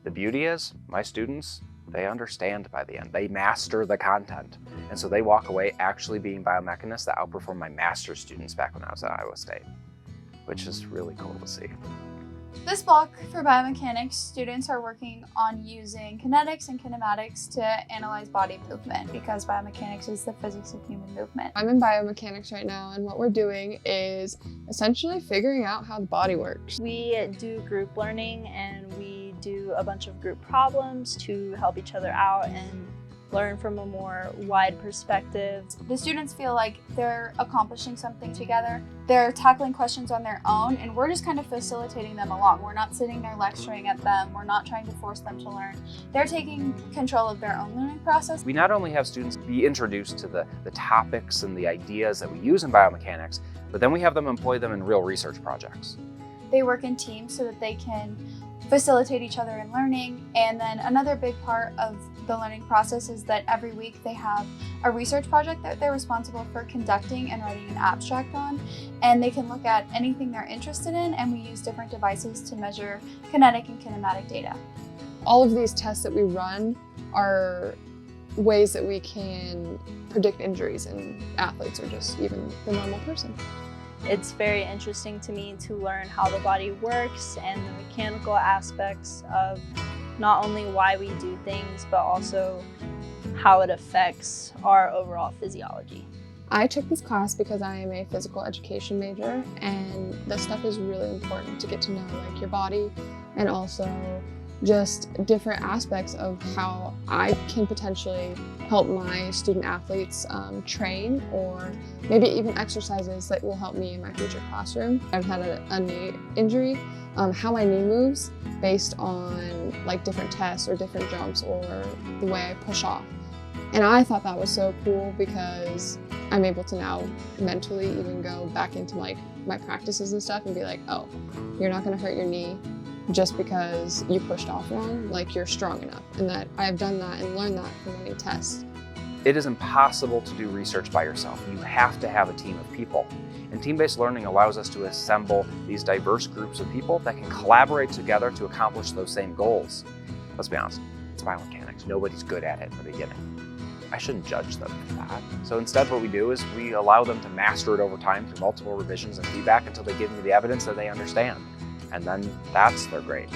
The beauty is, my students, they understand by the end. They master the content. And so they walk away actually being biomechanists that outperform my master's students back when I was at Iowa State, which is really cool to see. This block for biomechanics, students are working on using kinetics and kinematics to analyze body movement because biomechanics is the physics of human movement. I'm in biomechanics right now, and what we're doing is essentially figuring out how the body works. We do group learning and we do a bunch of group problems to help each other out and learn from a more wide perspective. The students feel like they're accomplishing something together. They're tackling questions on their own, and we're just kind of facilitating them along. We're not sitting there lecturing at them. We're not trying to force them to learn. They're taking control of their own learning process. We not only have students be introduced to the topics and the ideas that we use in biomechanics, but then we have them employ them in real research projects. They work in teams so that they can facilitate each other in learning. And then another big part of the learning process is that every week they have a research project that they're responsible for conducting and writing an abstract on. And they can look at anything they're interested in, and we use different devices to measure kinetic and kinematic data. All of these tests that we run are ways that we can predict injuries in athletes or just even the normal person. It's very interesting to me to learn how the body works and the mechanical aspects of not only why we do things, but also how it affects our overall physiology. I took this class because I am a physical education major, and this stuff is really important to get to know, like, your body and also just different aspects of how I can potentially help my student athletes train, or maybe even exercises that will help me in my future classroom. I've had a knee injury, how my knee moves based on like different tests or different jumps or the way I push off. And I thought that was so cool because I'm able to now mentally even go back into like my practices and stuff and be like, oh, you're not gonna hurt your knee just because you pushed off wrong, like you're strong enough. And that I've done that and learned that from running tests. It is impossible to do research by yourself. You have to have a team of people. And team-based learning allows us to assemble these diverse groups of people that can collaborate together to accomplish those same goals. Let's be honest, it's biomechanics. Nobody's good at it in the beginning. I shouldn't judge them for that. So instead what we do is we allow them to master it over time through multiple revisions and feedback until they give me the evidence that they understand. And then that's their grade.